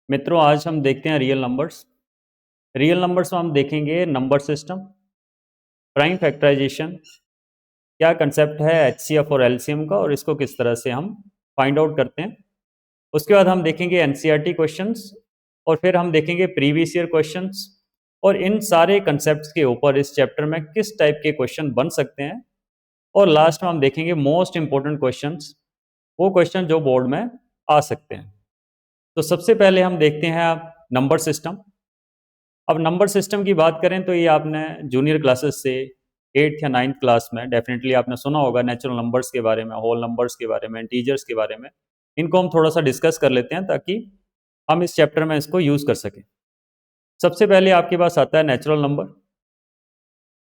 मित्रों, आज हम देखते हैं रियल नंबर्स। रियल नंबर्स में हम देखेंगे नंबर सिस्टम, प्राइम फैक्टराइजेशन, क्या कंसेप्ट है एचसीएफ और एलसीएम का और इसको किस तरह से हम फाइंड आउट करते हैं। उसके बाद हम देखेंगे एनसीईआरटी क्वेश्चंस और फिर हम देखेंगे प्रीवियस ईयर क्वेश्चंस और इन सारे कंसेप्ट्स के ऊपर इस चैप्टर में किस टाइप के क्वेश्चन बन सकते हैं। और लास्ट में हम देखेंगे मोस्ट इंपॉर्टेंट क्वेश्चंस, वो क्वेश्चन जो बोर्ड में आ सकते हैं। तो सबसे पहले हम देखते हैं आप नंबर सिस्टम। अब नंबर सिस्टम की बात करें तो ये आपने जूनियर क्लासेस से 8th या 9th क्लास में डेफिनेटली आपने सुना होगा नेचुरल नंबर्स के बारे में, होल नंबर्स के बारे में, इंटीजर्स के बारे में। इनको हम थोड़ा सा डिस्कस कर लेते हैं ताकि हम इस चैप्टर में इसको यूज़ कर सकें। सबसे पहले आपके पास आता है नेचुरल नंबर,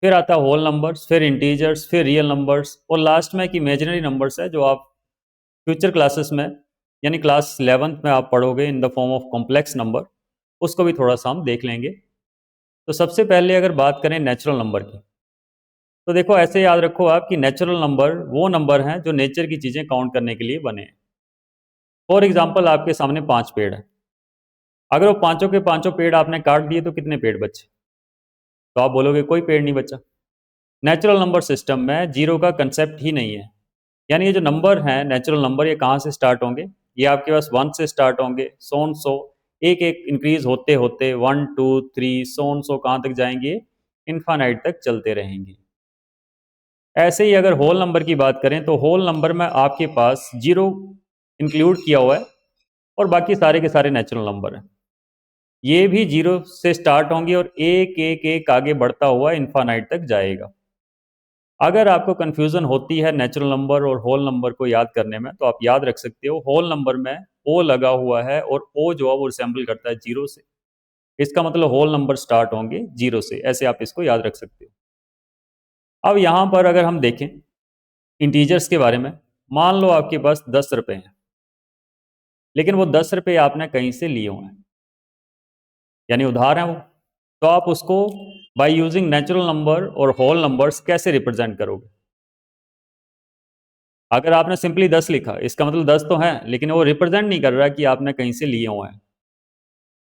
फिर आता है होल नंबर्स, फिर इंटीजर्स, फिर रियल नंबर्स और लास्ट में एक इमेजिनरी नंबर्स है जो आप फ्यूचर क्लासेस में यानी क्लास 11th में आप पढ़ोगे इन the form of complex number, उसको भी थोड़ा सा हम देख लेंगे। तो सबसे पहले अगर बात करें नेचुरल नंबर की, तो देखो ऐसे याद रखो आप कि नेचुरल नंबर वो नंबर हैं जो नेचर की चीज़ें काउंट करने के लिए बने हैं। फॉर एग्जाम्पल आपके सामने 5 पेड़ हैं, अगर वो पांचों के पांचों पेड़ आपने काट दिए तो कितने पेड़ बचे? तो आप बोलोगे कोई पेड़ नहीं बचा। नेचुरल नंबर सिस्टम में जीरो का कंसेप्ट ही नहीं है, यानी ये जो नंबर हैं नेचुरल नंबर, ये कहाँ से स्टार्ट होंगे? ये आपके पास 1 से स्टार्ट होंगे, सोन सो एक एक इंक्रीज होते होते 1 2 3 सोन सो कहाँ तक जाएंगे? इन्फानाइट तक चलते रहेंगे। ऐसे ही अगर होल नंबर की बात करें तो होल नंबर में आपके पास जीरो इंक्लूड किया हुआ है और बाकी सारे के सारे नेचुरल नंबर हैं। ये भी जीरो से स्टार्ट होंगे और एक एक एक आगे बढ़ता हुआ इन्फानाइट तक जाएगा। अगर आपको कंफ्यूजन होती है नेचुरल नंबर और होल नंबर को याद करने में तो आप याद रख सकते हो होल नंबर में ओ लगा हुआ है और ओ जो है वो रिसेंबल करता है जीरो से, इसका मतलब होल नंबर स्टार्ट होंगे जीरो से। ऐसे आप इसको याद रख सकते हो। अब यहाँ पर अगर हम देखें इंटीजर्स के बारे में, मान लो आपके पास 10 रुपए हैं, लेकिन वो 10 रुपए आपने कहीं से लिए हुए हैं, यानी उधार है वो। तो आप उसको बाय यूजिंग नेचुरल नंबर और होल नंबर्स कैसे रिप्रेजेंट करोगे? अगर आपने सिंपली 10 लिखा, इसका मतलब 10 तो है, लेकिन वो रिप्रेजेंट नहीं कर रहा कि आपने कहीं से लिए हुए हैं।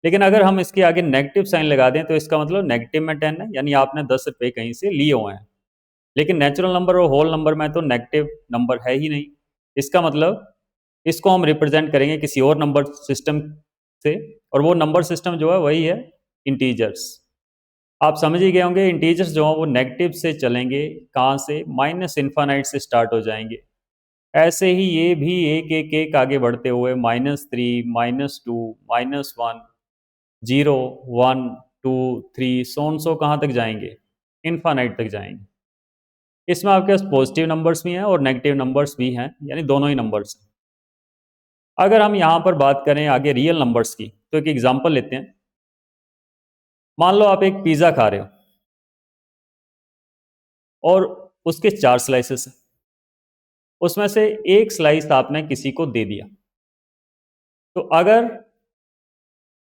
लेकिन अगर हम इसके आगे नेगेटिव साइन लगा दें तो इसका मतलब नेगेटिव में 10 है, यानी आपने 10 रुपए कहीं से लिए हुए हैं। लेकिन नेचुरल नंबर और होल नंबर में तो नेगेटिव नंबर है ही नहीं, इसका मतलब इसको हम रिप्रेजेंट करेंगे किसी और नंबर सिस्टम से, और वो नंबर सिस्टम जो है वही है इंटीजर्स। आप समझ ही गए होंगे इंटीजर्स जो है वो नेगेटिव से चलेंगे, कहाँ से? माइनस इन्फानाइट से स्टार्ट हो जाएंगे। ऐसे ही ये भी एक एक एक आगे बढ़ते हुए -3 -2 -1 0 1 2 3 सोन सो कहाँ तक जाएंगे? इन्फानाइट तक जाएंगे। इसमें आपके पास पॉजिटिव नंबर्स भी हैं और नेगेटिव नंबर्स भी हैं, यानी दोनों ही नंबर्स हैं। अगर हम यहाँ पर बात करें आगे रियल नंबर्स की तो एक एग्जांपल लेते हैं। मान लो आप एक पिज़्ज़ा खा रहे हो और उसके 4 स्लाइसेस हैं, उसमें से एक स्लाइस आपने किसी को दे दिया। तो अगर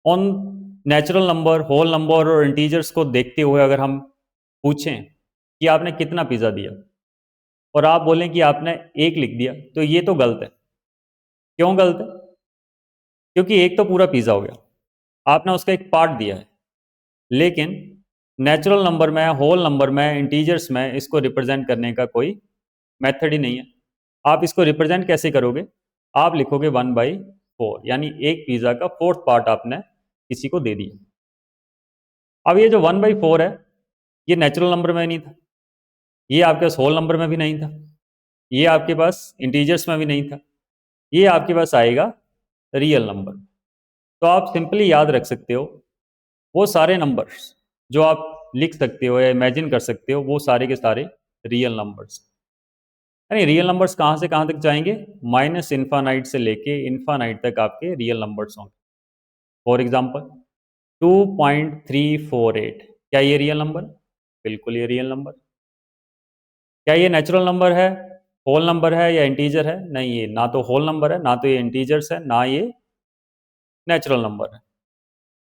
on natural number, whole number और इंटीजर्स को देखते हुए अगर हम पूछें कि आपने कितना पिज़्ज़ा दिया और आप बोलें कि आपने एक लिख दिया, तो ये तो गलत है। क्यों गलत है? क्योंकि एक तो पूरा पिज़्ज़ा हो गया, आपने उसका एक पार्ट दिया है। लेकिन नेचुरल नंबर में, होल नंबर में, इंटीजर्स में इसको रिप्रेजेंट करने का कोई मेथड ही नहीं है। आप इसको रिप्रेजेंट कैसे करोगे? आप लिखोगे 1/4, यानी एक पिज़्ज़ा का 4th पार्ट आपने किसी को दे दिया। अब ये जो 1/4 है ये नेचुरल नंबर में नहीं था, ये आपके पास होल नंबर में भी नहीं था, ये आपके पास इंटीजर्स में भी नहीं था, ये आपके पास आएगा रियल नंबर। तो आप सिंपली याद रख सकते हो वो सारे नंबर्स जो आप लिख सकते हो या इमेजिन कर सकते हो वो सारे के सारे रियल नंबर्स। यानी रियल नंबर्स कहाँ से कहाँ तक जाएंगे? माइनस इन्फानाइट से लेके इन्फानाइट तक आपके रियल नंबर्स होंगे। फॉर एग्जाम्पल 2.348, क्या ये रियल नंबर? बिल्कुल ये रियल नंबर। क्या ये नेचुरल नंबर है, होल नंबर है या इंटीजर है? नहीं, ये ना तो होल नंबर है, ना तो ये इंटीजर्स है, ना ये नेचुरल नंबर है।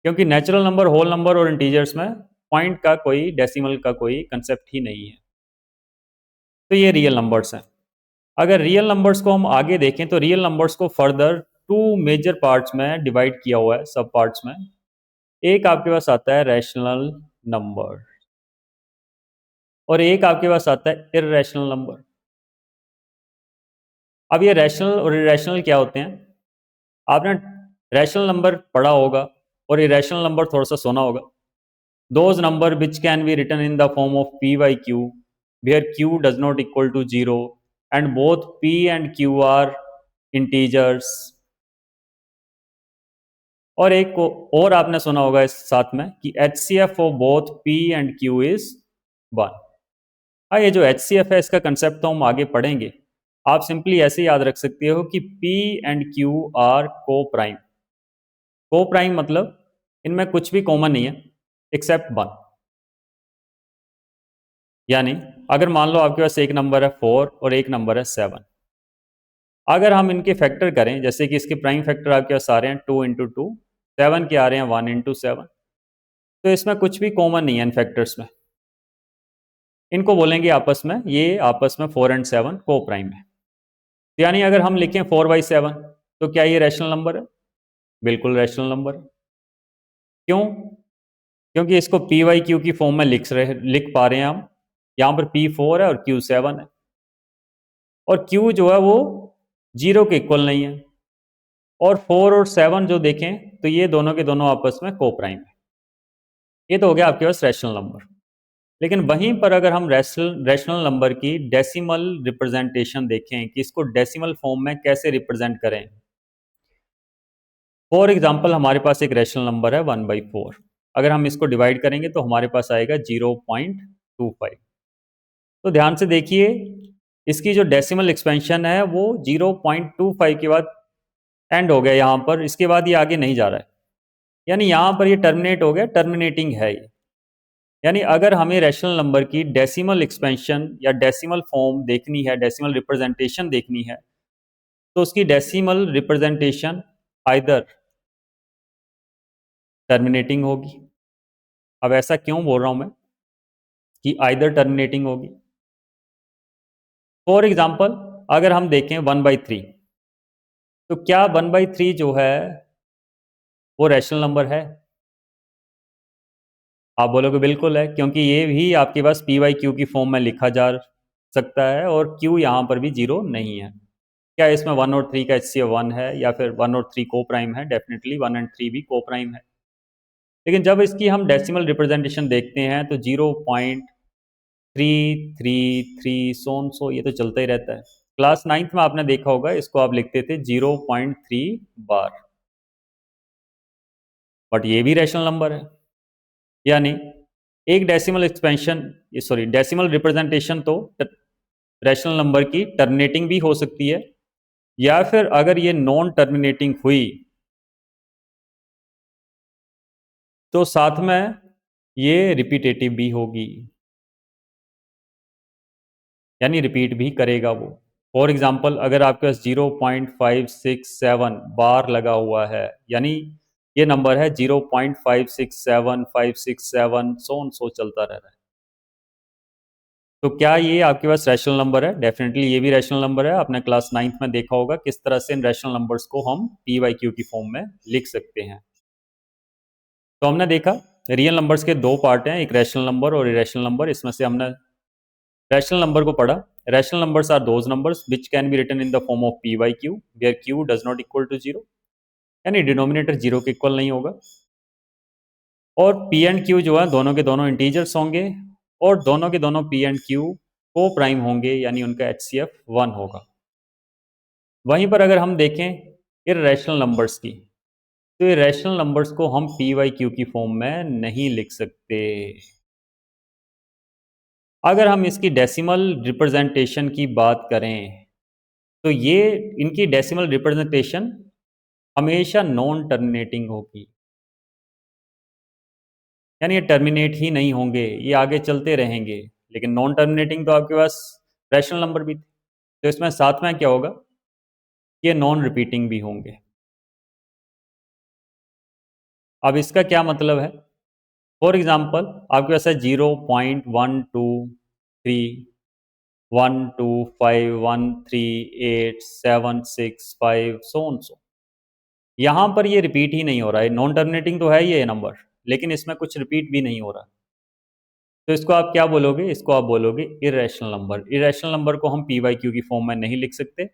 क्योंकि नेचुरल नंबर, होल नंबर और इंटीजर्स में पॉइंट का कोई, डेसिमल का कोई कंसेप्ट ही नहीं है। तो ये रियल नंबर्स हैं। अगर रियल नंबर्स को हम आगे देखें तो रियल नंबर्स को फर्दर टू मेजर पार्ट्स में डिवाइड किया हुआ है, सब पार्ट्स में। एक आपके पास आता है रैशनल नंबर और एक आपके पास आता है इर्रेशनल नंबर। अब ये रैशनल और इरेशनल क्या होते हैं? आपने रैशनल नंबर पढ़ा होगा और इरेशनल नंबर थोड़ा सा सुना होगा। Those number which can be written in the form of p by q where q does not equal to 0 and both p and q are integers। और एक को और आपने सुना होगा इस साथ में कि HCF of both p and q is 1। हाँ, ये जो HCF है इसका कंसेप्ट तो हम आगे पढ़ेंगे। आप सिंपली ऐसे याद रख सकते हो कि P एंड Q आर को प्राइम। को प्राइम मतलब इनमें कुछ भी कॉमन नहीं है एक्सेप्ट 1। यानी अगर मान लो आपके पास एक नंबर है 4 और एक नंबर है 7, अगर हम इनके फैक्टर करें, जैसे कि इसके प्राइम फैक्टर आपके पास आ रहे हैं 2 इंटू 2, 7 के आ रहे हैं 1 इंटू 7, तो इसमें कुछ भी कॉमन नहीं है इन फैक्टर्स में। इनको बोलेंगे आपस में, ये आपस में 4 एंड 7 को प्राइम है। यानी अगर हम लिखें 4/7 तो क्या ये रैशनल नंबर है? बिल्कुल रैशनल नंबर है। क्यों? क्योंकि इसको पी वाई क्यू की फॉर्म में लिख पा रहे हैं हम। यहाँ पर P4 है और Q7 है, और Q जो है वो 0 के इक्वल नहीं है, और 4 और 7 जो देखें तो ये दोनों के दोनों आपस में को प्राइम है। ये तो हो गया आपके पास रैशनल नंबर। लेकिन वहीं पर अगर हम रैशनल नंबर की डेसिमल रिप्रेजेंटेशन देखें कि इसको डेसिमल फॉर्म में कैसे रिप्रेजेंट करें। फॉर एग्जाम्पल हमारे पास एक रैशनल नंबर है 1/4। अगर हम इसको डिवाइड करेंगे तो हमारे पास आएगा 0.25। तो ध्यान से देखिए, इसकी जो डेसिमल एक्सपेंशन है वो 0.25 के बाद एंड हो गया यहाँ पर, इसके बाद ये आगे नहीं जा रहा है। यानी यहाँ पर ये टर्मिनेट हो गया, टर्मिनेटिंग है ये। यानी अगर हमें रैशनल नंबर की डेसिमल एक्सपेंशन या डेसिमल फॉर्म देखनी है, डेसिमल रिप्रेजेंटेशन देखनी है, तो उसकी डेसिमल रिप्रेजेंटेशन आइदर टर्मिनेटिंग होगी। अब ऐसा क्यों बोल रहा हूं मैं कि आइदर टर्मिनेटिंग होगी? फॉर एग्जाम्पल अगर हम देखें 1/3, तो क्या 1/3 जो है वो रैशनल नंबर है? आप बोलोगे बिल्कुल है, क्योंकि ये भी आपके पास पी वाई क्यू की फॉर्म में लिखा जा सकता है और क्यू यहाँ पर भी 0 नहीं है। क्या इसमें 1 और 3 का HCF 1 है या फिर 1 और 3 को प्राइम है? डेफिनेटली 1 एंड 3 भी को प्राइम है। लेकिन जब इसकी हम डेसिमल रिप्रेजेंटेशन देखते हैं तो 0.333 सो ये तो चलता ही रहता है। क्लास 9th में आपने देखा होगा, इसको आप लिखते थे 0.3 बार, बट ये भी रैशनल नंबर है। यानी एक decimal expansion, sorry decimal representation तो रैशनल नंबर की टर्मिनेटिंग भी हो सकती है, या फिर अगर ये नॉन टर्मिनेटिंग हुई तो साथ में ये रिपीटेटिव भी होगी, यानी रिपीट भी करेगा वो। फॉर एग्जाम्पल अगर आपके पास 0.567 बार लगा हुआ है, यानी ये नंबर है 0.567 567 सो चलता रह रहा है, तो क्या ये आपके पास रैशनल नंबर है? डेफिनेटली ये भी रैशनल नंबर है। आपने क्लास 9th में देखा होगा किस तरह से इन रैशनल नंबर्स को हम पी वाई क्यू की फॉर्म में लिख सकते हैं। तो हमने देखा रियल नंबर्स के दो पार्ट हैं, एक रैशनल नंबर और इरेशनल नंबर। इसमें से हमने रैशनल नंबर को पढ़ा। Rational numbers are those numbers which can be written in the form of p by q where q does not equal to 0, यानी डिनोमिनेटर 0 के इक्वल नहीं होगा। और पी एंड क्यू जो है दोनों के दोनों इंटीजर्स होंगे, और दोनों के दोनों पी एंड क्यू को प्राइम होंगे, यानी उनका HCF 1 होगा। वहीं पर अगर हम देखें इर्रेशनल नंबर्स की, तो इरेशनल नंबर्स को हम पी वाई क्यू की फॉर्म में नहीं लिख सकते। अगर हम इसकी डेसिमल रिप्रेजेंटेशन की बात करें तो ये इनकी डेसिमल रिप्रेजेंटेशन हमेशा नॉन टर्मिनेटिंग होगी, यानी ये टर्मिनेट ही नहीं होंगे, ये आगे चलते रहेंगे। लेकिन नॉन टर्मिनेटिंग तो आपके पास रैशनल नंबर भी थे, तो इसमें साथ में क्या होगा, ये नॉन रिपीटिंग भी होंगे। अब इसका क्या मतलब है? फॉर एग्जाम्पल आपके पास है 0.123 125 138 765 सो यहाँ पर ये रिपीट ही नहीं हो रहा है, नॉन टर्मिनेटिंग तो है ये नंबर, लेकिन इसमें कुछ रिपीट भी नहीं हो रहा। तो इसको आप क्या बोलोगे, इसको आप बोलोगे इरेशनल नंबर। इरेशनल नंबर को हम पी वाई क्यू की फॉर्म में नहीं लिख सकते,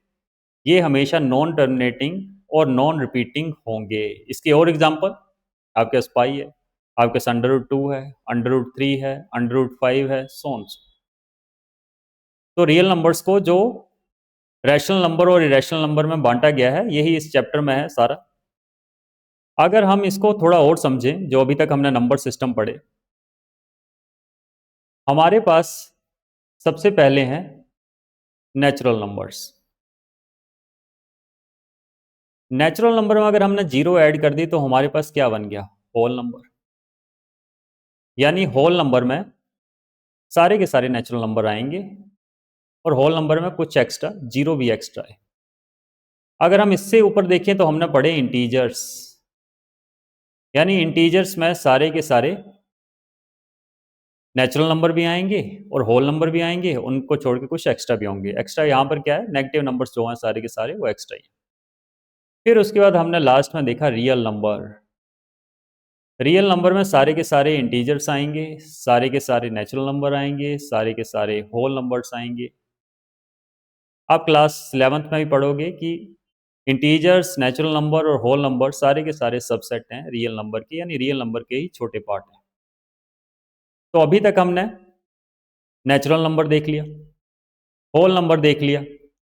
ये हमेशा नॉन टर्मिनेटिंग और नॉन रिपीटिंग होंगे। इसकी और एग्जांपल, आपके पास पाई है, आपके पास √2 है, √3 है, √5 है, सोन्स। तो रियल नंबर्स को जो रैशनल नंबर और इरेशनल नंबर में बांटा गया है, यही इस चैप्टर में है सारा। अगर हम इसको थोड़ा और समझें, जो अभी तक हमने नंबर सिस्टम पढ़े, हमारे पास सबसे पहले हैं नेचुरल नंबर्स। नेचुरल नंबर में अगर हमने जीरो ऐड कर दी तो हमारे पास क्या बन गया, होल नंबर। यानी होल नंबर में सारे के सारे नेचुरल नंबर आएंगे और होल नंबर में कुछ एक्स्ट्रा, जीरो भी एक्स्ट्रा है। अगर हम इससे ऊपर देखें तो हमने पढ़े इंटीजर्स, यानी इंटीजर्स में सारे के सारे नेचुरल नंबर भी आएंगे और होल नंबर भी आएंगे, उनको छोड़ के कुछ एक्स्ट्रा भी होंगे। एक्स्ट्रा यहाँ पर क्या है, नेगेटिव नंबर्स जो हैं सारे के सारे वो एक्स्ट्रा ही। फिर उसके बाद हमने लास्ट में देखा रियल नंबर। रियल नंबर में सारे के सारे इंटीजर्स आएंगे, सारे के सारे नेचुरल नंबर आएंगे, सारे के सारे होल नंबर्स आएंगे। आप क्लास 11th में भी पढ़ोगे कि इंटीजर्स, नेचुरल नंबर और होल नंबर सारे के सारे सबसेट हैं रियल नंबर के, यानी रियल नंबर के ही छोटे पार्ट हैं। तो अभी तक हमने नेचुरल नंबर देख लिया, होल नंबर देख लिया,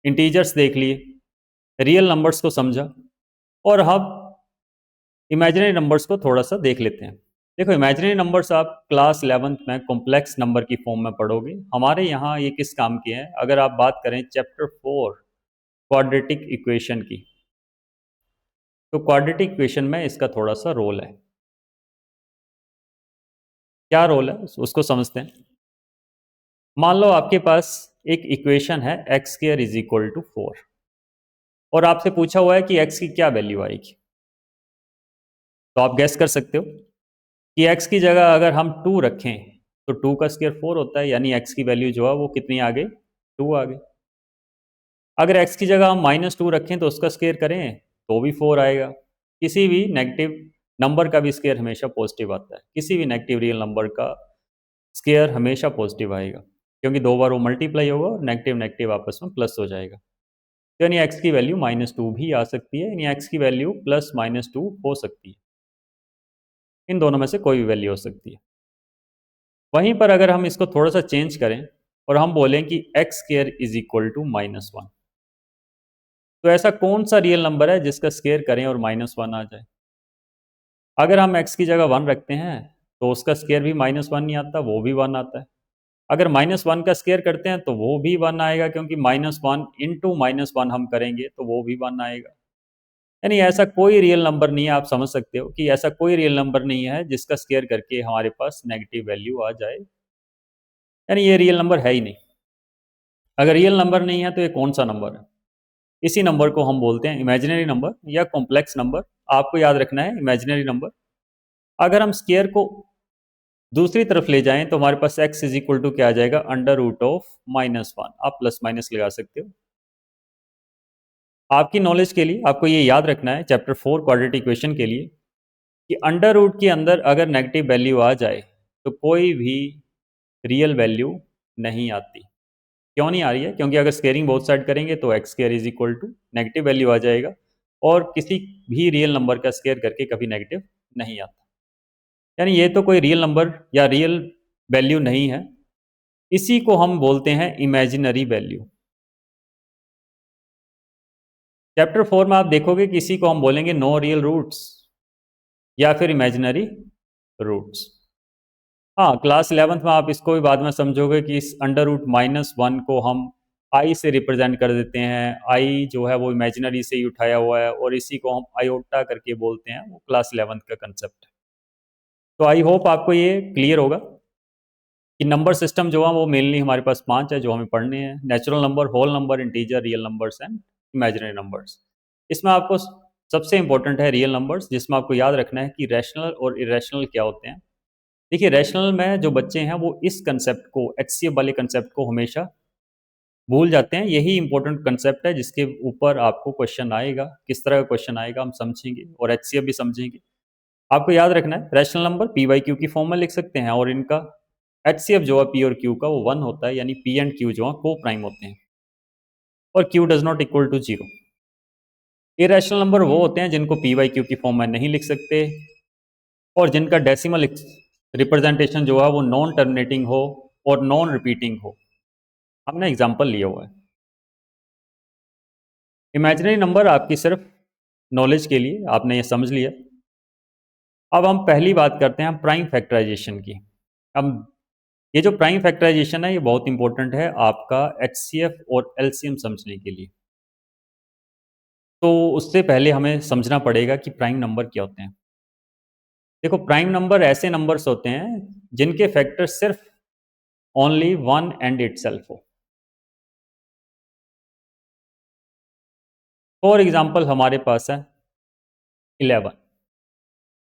इंटीजर्स देख लिए, रियल नंबर्स को समझा, और अब इमेजिनरी नंबर्स को थोड़ा सा देख लेते हैं। देखो, इमेजिनरी नंबर्स आप क्लास 11th में कॉम्प्लेक्स नंबर की फॉर्म में पढ़ोगे। हमारे यहाँ ये किस काम के हैं, अगर आप बात करें चैप्टर 4 क्वाड्रेटिक इक्वेशन की, तो क्वाड्रेटिक इक्वेशन में इसका थोड़ा सा रोल है। क्या रोल है उसको समझते हैं। मान लो आपके पास एक इक्वेशन है x² = 4 और आपसे पूछा हुआ है कि x की क्या वैल्यू आएगी। तो आप गैस कर सकते हो कि x की जगह अगर हम 2 रखें तो 2 का स्क्वायर 4 होता है, यानी x की वैल्यू जो है वो कितनी आ गई, 2 आ गई। अगर x की जगह हम -2 रखें तो उसका स्क्वायर करें तो भी 4 आएगा। किसी भी नेगेटिव नंबर का भी स्क्वायर हमेशा पॉजिटिव आता है, किसी भी नेगेटिव रियल नंबर का स्क्वायर हमेशा पॉजिटिव आएगा, क्योंकि 2 बार वो मल्टीप्लाई होगा और नेगेटिव नेगेटिव आपस में प्लस हो जाएगा। यानी x की वैल्यू -2 भी आ सकती है, यानी x की वैल्यू +-2 हो सकती है। इन दोनों में से कोई भी वैल्यू हो सकती है। वहीं पर अगर हम इसको थोड़ा सा चेंज करें और हम बोलें कि x² = -1, तो ऐसा कौन सा रियल नंबर है जिसका स्क्वायर करें और -1 आ जाए। अगर हम x की जगह 1 रखते हैं तो उसका स्क्वायर भी -1 नहीं आता, वो भी 1 आता है। अगर -1 का स्क्वायर करते हैं तो वो भी 1 आएगा, क्योंकि -1 इंटू -1 हम करेंगे तो वो भी 1 आएगा। यानी ऐसा कोई रियल नंबर नहीं है, आप समझ सकते हो कि ऐसा कोई रियल नंबर नहीं है जिसका स्क्वायर करके हमारे पास नेगेटिव वैल्यू आ जाए, यानी ये रियल नंबर है ही नहीं। अगर रियल नंबर नहीं है तो ये कौन सा नंबर है, इसी नंबर को हम बोलते हैं इमेजिनरी नंबर या कॉम्प्लेक्स नंबर। आपको याद रखना है इमेजिनरी नंबर। अगर हम स्क्वायर को दूसरी तरफ ले जाएं तो हमारे पास x = क्या आ जाएगा, √(-1). आप प्लस माइनस लगा सकते हो। आपकी नॉलेज के लिए आपको ये याद रखना है चैप्टर 4 क्वाड्रेटिक इक्वेशन के लिए कि अंडर रूट के अंदर अगर नेगेटिव वैल्यू आ जाए तो कोई भी रियल वैल्यू नहीं आती। क्यों नहीं आ रही है, क्योंकि अगर स्केयरिंग बोथ साइड करेंगे तो x² = नेगेटिव वैल्यू आ जाएगा, और किसी भी रियल नंबर का स्केयर करके कभी नेगेटिव नहीं आता। यानी ये तो कोई रियल नंबर या रियल वैल्यू नहीं है, इसी को हम बोलते हैं इमेजिनरी वैल्यू। चैप्टर 4 में आप देखोगे कि इसी को हम बोलेंगे नो रियल रूट्स या फिर इमेजिनरी रूट्स। हाँ, क्लास 11th में आप इसको भी बाद में समझोगे कि इस √-1 को हम आई से रिप्रेजेंट कर देते हैं। आई जो है वो इमेजिनरी से ही उठाया हुआ है और इसी को हम आयोटा करके बोलते हैं, वो क्लास 11th का कंसेप्ट है। तो आई होप आपको ये क्लियर होगा कि नंबर सिस्टम जो है वो मेनली हमारे पास 5 है जो हमें पढ़ने हैं: natural number, whole number, integer, real numbers and imaginary numbers. इसमें आपको सबसे इंपॉर्टेंट है रियल नंबर्स, जिसमें आपको याद रखना है कि रैशनल और इरेशनल क्या होते हैं। देखिए, रैशनल में जो बच्चे हैं वो इस कंसेप्ट को, एचसीएफ वाले कंसेप्ट को हमेशा भूल जाते हैं। यही इंपॉर्टेंट कंसेप्ट है जिसके ऊपर आपको क्वेश्चन आएगा। किस तरह का क्वेश्चन आएगा हम समझेंगे और एचसीएफ भी समझेंगे। आपको याद रखना है rational number P by q की फॉर्म में लिख सकते हैं, और इनका एचसीएफ जो है पी और क्यू का वो 1 होता है, यानी पी एंड क्यू जो है को प्राइम होते हैं और q does not equal to 0। Irrational number वो होते हैं जिनको पी बाई क्यू की फॉर्म में नहीं लिख सकते और जिनका डेसिमल रिप्रेजेंटेशन जो है वो नॉन टर्मिनेटिंग हो और नॉन रिपीटिंग हो। हमने एग्जाम्पल लिया हुआ है। इमेजिनरी नंबर आपकी सिर्फ नॉलेज के लिए, आपने ये समझ लिया। अब हम पहली बात करते हैं प्राइम फैक्टराइजेशन की। अब ये जो प्राइम फैक्टराइजेशन है ये बहुत इंपॉर्टेंट है आपका एचसीएफ और एलसीएम समझने के लिए। तो उससे पहले हमें समझना पड़ेगा कि प्राइम नंबर क्या होते हैं। देखो, प्राइम नंबर ऐसे नंबर्स होते हैं जिनके फैक्टर सिर्फ ओनली वन एंड इटसेल्फ हो। फॉर एग्जाम्पल हमारे पास है 11।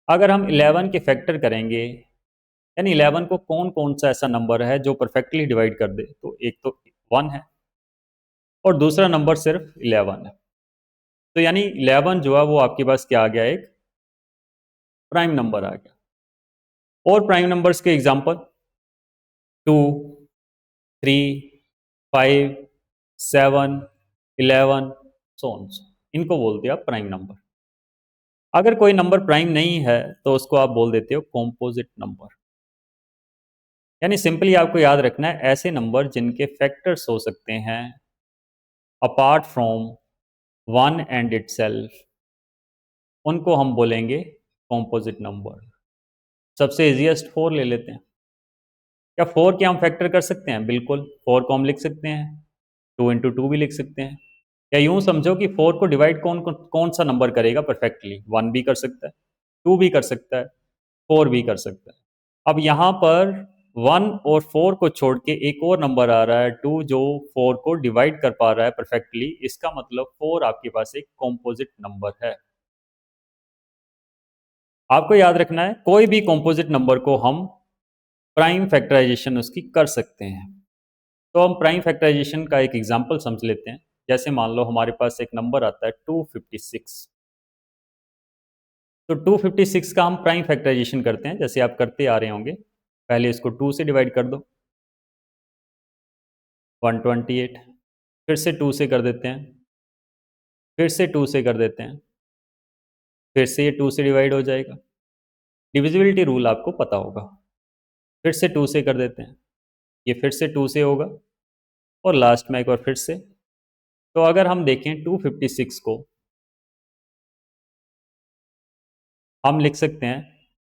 अगर हम 11 के फैक्टर करेंगे, यानी 11 को कौन कौन सा ऐसा नंबर है जो परफेक्टली डिवाइड कर दे, तो एक तो 1 है और दूसरा नंबर सिर्फ 11 है। तो यानी 11 जो है वो आपके पास क्या आ गया, एक प्राइम नंबर आ गया। और प्राइम नंबर्स के एग्जांपल 2, 3, 5, 7, 11, सो ऑन। इनको बोलते हैं आप प्राइम नंबर। अगर कोई नंबर प्राइम नहीं है तो उसको आप बोल देते हो कॉम्पोजिट नंबर। यानी सिंपली आपको याद रखना है ऐसे नंबर जिनके फैक्टर्स हो सकते हैं apart from one and itself, उनको हम बोलेंगे कॉम्पोजिट नंबर। सबसे इजीएस्ट 4 ले लेते हैं। क्या 4 के हम फैक्टर कर सकते हैं? बिल्कुल, 4 को हम लिख सकते हैं, 2 इंटू टू भी लिख सकते हैं। या यूं समझो कि 4 को डिवाइड कौन कौन सा नंबर करेगा परफेक्टली? 1 भी कर सकता है, 2 भी कर सकता है, 4 भी कर सकता है। अब यहाँ पर 1 और 4 को छोड़ के एक और नंबर आ रहा है 2, जो 4 को डिवाइड कर पा रहा है परफेक्टली। इसका मतलब 4 आपके पास एक कॉम्पोजिट नंबर है। आपको याद रखना है कोई भी कॉम्पोजिट नंबर को हम प्राइम फैक्टराइजेशन उसकी कर सकते हैं। तो हम प्राइम फैक्टराइजेशन का एक एग्जांपल समझ लेते हैं। जैसे मान लो हमारे पास एक नंबर आता है 256। तो 256 का हम प्राइम फैक्टराइजेशन करते हैं, जैसे आप करते आ रहे होंगे। पहले इसको 2 से डिवाइड कर दो, 128। फिर से 2 से कर देते हैं, फिर से 2 से कर देते हैं, फिर से ये 2 से डिवाइड हो जाएगा। डिविजिबिलिटी रूल आपको पता होगा। फिर से 2 से कर देते हैं, ये फिर से 2 से होगा, और लास्ट में एक बार फिर से। तो अगर हम देखें 256 को हम लिख सकते हैं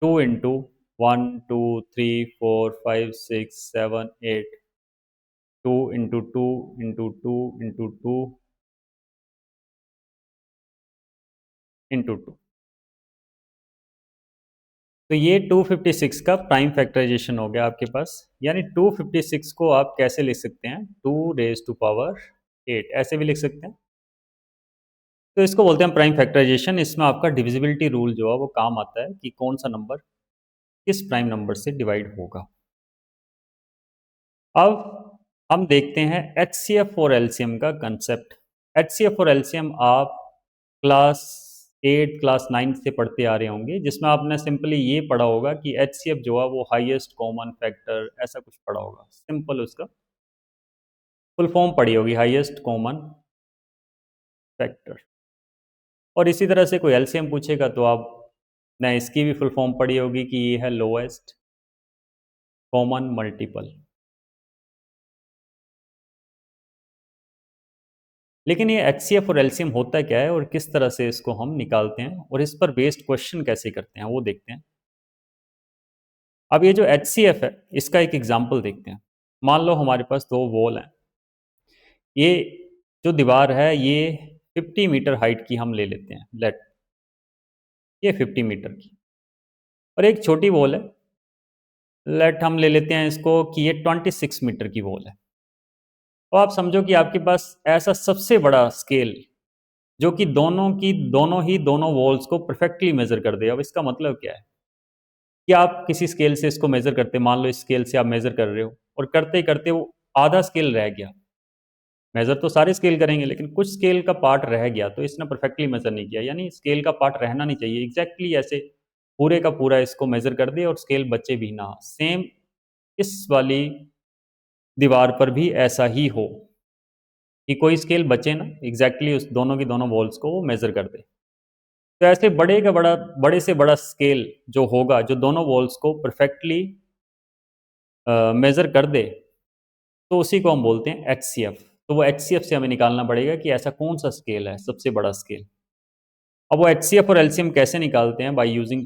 2 into 1 2 3 4 5 6 7 8, 2 into 2 into 2 into 2 into 2। तो ये 256 का प्राइम फैक्टराइजेशन हो गया आपके पास। यानी 256 को आप कैसे लिख सकते हैं? 2⁻8 ऐसे भी लिख सकते हैं। तो इसको बोलते हैं प्राइम फैक्टराइजेशन। इसमें आपका डिविजिबिलिटी रूल जो है वो काम आता है कि कौन सा नंबर किस प्राइम नंबर से डिवाइड होगा। अब हम देखते हैं एचसीएफ और एलसीएम का कंसेप्ट। एचसीएफ और एलसीएम आप क्लास 8 क्लास 9 से पढ़ते आ रहे होंगे, जिसमें आपने सिंपली ये पढ़ा होगा कि एचसीएफ जो है वो हाईएस्ट कॉमन फैक्टर, ऐसा कुछ पढ़ा होगा। सिंपल उसका फुल फॉर्म पढ़ी होगी, हाईएस्ट कॉमन फैक्टर। और इसी तरह से कोई एलसीएम पूछेगा तो आप ने इसकी भी फुल फॉर्म पढ़ी होगी कि ये है लोएस्ट कॉमन मल्टीपल। लेकिन ये एचसीएफ और एलसीएम होता क्या है और किस तरह से इसको हम निकालते हैं और इस पर बेस्ड क्वेश्चन कैसे करते हैं वो देखते हैं। अब ये जो एचसीएफ है इसका एक एग्जांपल देखते हैं। मान लो हमारे पास दो वॉल हैं। ये जो दीवार है ये 50 मीटर हाइट की हम ले लेते हैं, लेट ये 50 मीटर की। और एक छोटी वॉल है, लेट हम ले लेते हैं इसको कि ये 26 मीटर की वॉल है। तो आप समझो कि आपके पास ऐसा सबसे बड़ा स्केल जो कि दोनों की दोनों वॉल्स को परफेक्टली मेजर कर दे। अब इसका मतलब क्या है कि आप किसी स्केल से इसको मेजर करते, मान लो इस स्केल से आप मेजर कर रहे हो और करते करते वो आधा स्केल रह गया, मेज़र तो सारे स्केल करेंगे, लेकिन कुछ स्केल का पार्ट रह गया तो इसने परफेक्टली मेज़र नहीं किया, यानी स्केल का पार्ट रहना नहीं चाहिए एग्जैक्टली ऐसे पूरे का पूरा इसको मेज़र कर दे और स्केल बचे भी ना। सेम इस वाली दीवार पर भी ऐसा ही हो कि कोई स्केल बचे ना, एग्जैक्टली उस दोनों की दोनों वॉल्स को वो मेज़र कर दे। तो ऐसे बड़े से बड़ा स्केल जो होगा, जो दोनों वॉल्स को परफेक्टली मेज़र कर दे, तो उसी को हम बोलते हैं एचसीएफ। तो वो एचसीएफ से हमें निकालना पड़ेगा कि ऐसा कौन सा स्केल है सबसे बड़ा स्केल। अब वो एचसीएफ और एलसीएम कैसे निकालते हैं, बाय यूजिंग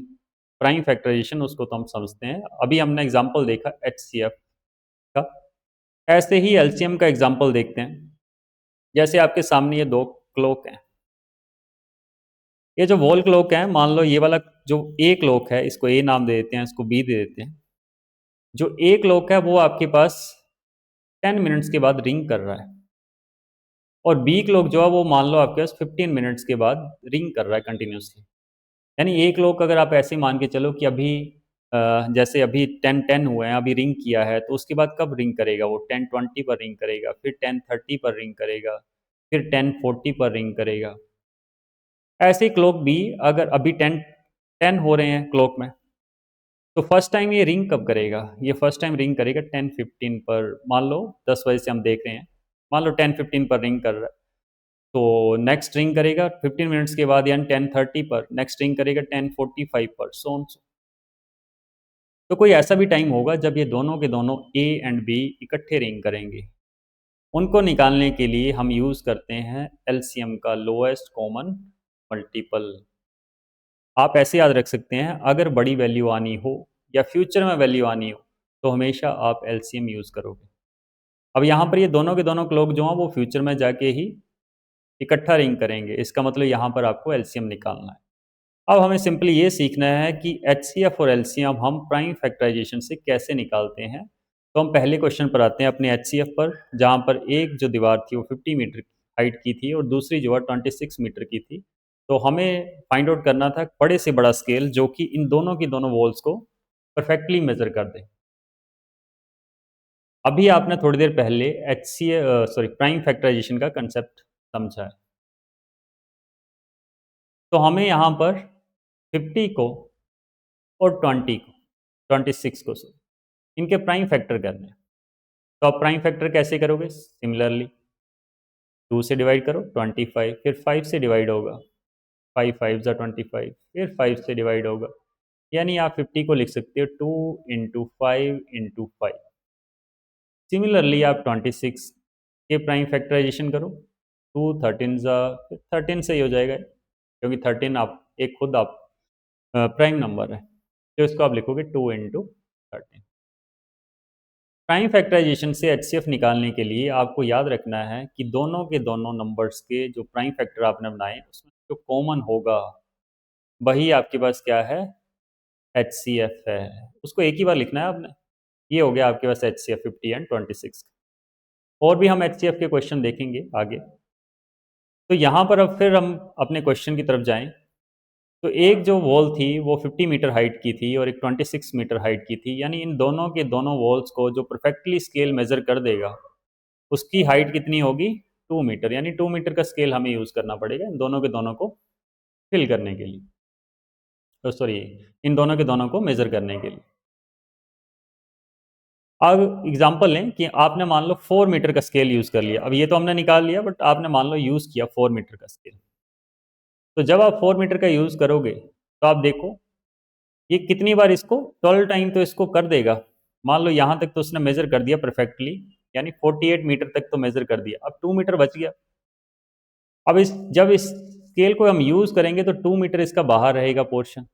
प्राइम फैक्टराइजेशन, उसको तो हम समझते हैं। अभी हमने एग्जांपल देखा एचसीएफ का, ऐसे ही एलसीएम का एग्जांपल देखते हैं। जैसे आपके सामने ये दो क्लॉक हैं, ये जो वॉल क्लॉक है, मान लो ये वाला जो ए क्लॉक है, इसको ए नाम दे देते हैं, इसको बी दे देते हैं। जो ए क्लॉक है वो आपके पास 10 मिनट्स के बाद रिंग कर रहा है, और बी क्लॉक जो है वो मान लो आपके पास 15 मिनट्स के बाद रिंग कर रहा है कंटिन्यूसली। यानी एक क्लॉक अगर आप ऐसे मान के चलो कि अभी जैसे अभी 10:10 हुए हैं, अभी रिंग किया है, तो उसके बाद कब रिंग करेगा वो? 10:20 पर रिंग करेगा, फिर 10:30 पर रिंग करेगा, फिर 10:40 पर रिंग करेगा। ऐसे क्लॉक भी अगर अभी 10:10 हो रहे हैं क्लॉक में, तो फर्स्ट टाइम ये रिंग कब करेगा? ये फर्स्ट टाइम रिंग करेगा 10:15 पर। मान लो 10 बजे से हम देख रहे हैं, मान लो 10:15 पर रिंग कर रहा है, तो नेक्स्ट रिंग करेगा 15 मिनट्स के बाद, यानी 10:30 पर। नेक्स्ट रिंग करेगा 10:45 पर, सो ऑन सो। तो कोई ऐसा भी टाइम होगा जब ये दोनों के दोनों ए एंड बी इकट्ठे रिंग करेंगे। उनको निकालने के लिए हम यूज़ करते हैं एलसीएम का, लोएस्ट कॉमन मल्टीपल। आप ऐसे याद रख सकते हैं, अगर बड़ी वैल्यू आनी हो या फ्यूचर में वैल्यू आनी हो, तो हमेशा आप एलसीएम यूज़ करोगे। अब यहाँ पर ये दोनों के दोनों क्लॉक जो हैं वो फ्यूचर में जाके ही इकट्ठा रिंग करेंगे, इसका मतलब यहाँ पर आपको एलसीएम निकालना है। अब हमें सिंपली ये सीखना है कि एचसीएफ और एलसीएम हम प्राइम फैक्टराइजेशन से कैसे निकालते हैं। तो हम पहले क्वेश्चन पर आते हैं अपने एचसीएफ पर, जहाँ पर एक जो दीवार थी वो 50 मीटर हाइट की थी और दूसरी जो है 26 मीटर की थी। तो हमें फाइंड आउट करना था बड़े से बड़ा स्केल जो कि इन दोनों की दोनों वॉल्स को परफेक्टली मेजर कर दे। अभी आपने थोड़ी देर पहले प्राइम फैक्टराइजेशन का कंसेप्ट समझा है। तो हमें यहाँ पर 50 को और 20 को 26 को इनके प्राइम फैक्टर करने हैं। तो आप प्राइम फैक्टर कैसे करोगे? सिमिलरली 2 से डिवाइड करो, 25, फिर 5 से डिवाइड होगा, 5 5 ज़ा 25, फिर 5 से डिवाइड होगा। यानी आप 50 को लिख सकते हो 2 इंटू 5 इंटू 5। सिमिलरली आप 26 के प्राइम फैक्टराइजेशन करो, 2 13 ज़ा 13 से ही हो जाएगा, क्योंकि 13 आप एक खुद आप प्राइम नंबर है, तो इसको आप लिखोगे 2 इंटू 13। प्राइम फैक्टराइजेशन से एचसीएफ निकालने के लिए आपको याद रखना है कि दोनों के दोनों नंबर्स के जो प्राइम फैक्टर आपने बनाए उसमें जो कॉमन होगा वही आपके पास क्या है? एचसीएफ है। उसको एक ही बार लिखना है आपने। ये हो गया आपके पास एचसीएफ 50 एंड 26। और भी हम एचसीएफ के क्वेश्चन देखेंगे आगे। तो यहाँ पर अब फिर हम अपने क्वेश्चन की तरफ जाएं। तो एक जो वॉल थी वो 50 मीटर हाइट की थी और एक 26 मीटर हाइट की थी, यानी इन दोनों के दोनों वॉल्स को जो परफेक्टली स्केल मेजर कर देगा उसकी हाइट कितनी होगी? 2 मीटर। यानी 2 मीटर का स्केल हमें यूज़ करना पड़ेगा इन दोनों के दोनों को फिल करने के लिए, तो सॉरी, इन दोनों के दोनों को मेजर करने के लिए। अब एग्जांपल लें कि आपने मान लो 4 मीटर का स्केल यूज़ कर लिया। अब ये तो हमने निकाल लिया, बट आपने मान लो यूज़ किया 4 मीटर का स्केल। तो जब आप 4 मीटर का यूज़ करोगे तो आप देखो ये कितनी बार इसको 12 टाइम तो इसको कर देगा। मान लो यहाँ तक तो उसने मेजर कर दिया परफेक्टली, यानी 48 मीटर तक तो मेजर कर दिया, अब 2 मीटर बच गया। अब जब इस स्केल को हम यूज़ करेंगे तो 2 मीटर इसका बाहर रहेगा पोर्शन,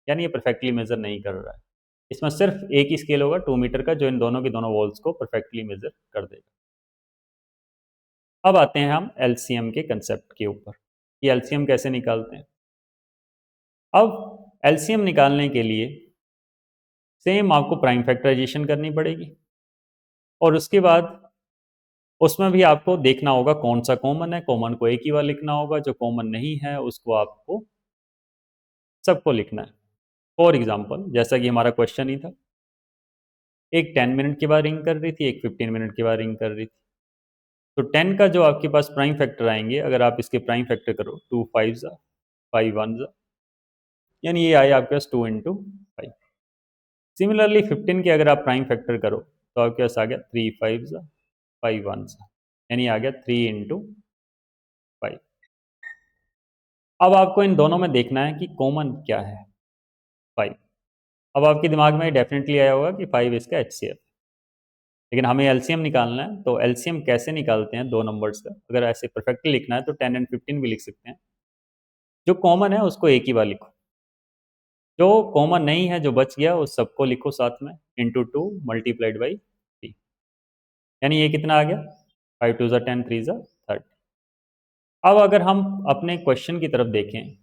यानी ये परफेक्टली मेजर नहीं कर रहा है। इसमें सिर्फ एक ही स्केल होगा 2 मीटर का, जो इन दोनों की दोनों वॉल्स को परफेक्टली मेजर कर देगा। अब आते हैं हम एलसीएम के कंसेप्ट के ऊपर कि एलसीएम कैसे निकालते हैं। अब एलसीएम निकालने के लिए सेम आपको प्राइम फैक्टराइजेशन करनी पड़ेगी, और उसके बाद उसमें भी आपको देखना होगा कौन सा कॉमन है। कॉमन को एक ही बार लिखना होगा, जो कॉमन नहीं है उसको आपको सबको लिखना है। फॉर एग्जाम्पल, जैसा कि हमारा क्वेश्चन ही था, एक 10 मिनट के बाद रिंग कर रही थी, एक 15 मिनट के बाद रिंग कर रही थी। तो 10 का जो आपके पास प्राइम फैक्टर आएंगे, अगर आप इसके प्राइम फैक्टर करो, 2 5 जा 5 1 जा, यानी ये आए आपके पास 2 इंटू 5। सिमिलरली 15 के अगर आप प्राइम फैक्टर करो तो आपके पास आ गया 3 5 जा 5 1 जा, यानी आ गया 3 इंटू 5। अब आपको इन दोनों में देखना है कि कॉमन क्या है, 5। अब आपके दिमाग में डेफिनेटली आया होगा कि 5 इसका HCF, लेकिन हमें एलसीएम निकालना है। तो एलसीएम कैसे निकालते हैं दो नंबर्स का? अगर ऐसे परफेक्टली लिखना है तो 10 एंड 15 भी लिख सकते हैं। जो कॉमन है उसको एक ही बार लिखो, जो कॉमन नहीं है, जो बच गया, उस सबको लिखो साथ में, इंटू 2 मल्टीप्लाइड बाई 3, यानी ये कितना आ गया, 5 2 ज़ा 10 3 ज़ा 30। अब अगर हम अपने क्वेश्चन की तरफ देखें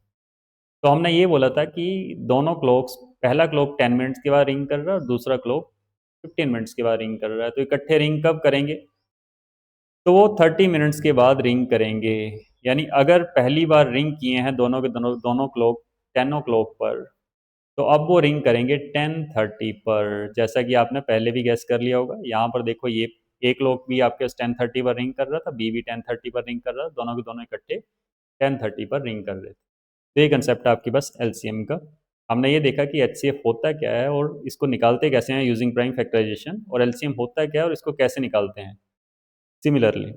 तो हमने ये बोला था कि दोनों क्लॉक्स, पहला क्लॉक 10 मिनट्स के बाद रिंग कर रहा है और दूसरा क्लॉक 15 मिनट्स के बाद रिंग कर रहा है, तो इकट्ठे रिंग कब करेंगे? तो वो 30 मिनट्स के बाद रिंग करेंगे। यानी अगर पहली बार रिंग किए हैं दोनों के दोनों क्लॉक 10 ओ क्लॉक पर, तो अब वो रिंग करेंगे 10:30 पर। जैसा कि आपने पहले भी गैस कर लिया होगा, यहाँ पर देखो ये एक क्लॉक भी आपके पास 10:30 पर रिंग कर रहा था, बी भी 10:30 पर रिंग कर रहा था, दोनों के दोनों इकट्ठे 10:30 पर रिंग कर रहे थे। तो ये कंसेप्ट आपके पास एलसीएम का। हमने ये देखा कि एचसीएफ होता क्या है और इसको निकालते कैसे हैं यूजिंग प्राइम फैक्टराइजेशन, और एलसीएम होता क्या है और इसको कैसे निकालते हैं सिमिलरली।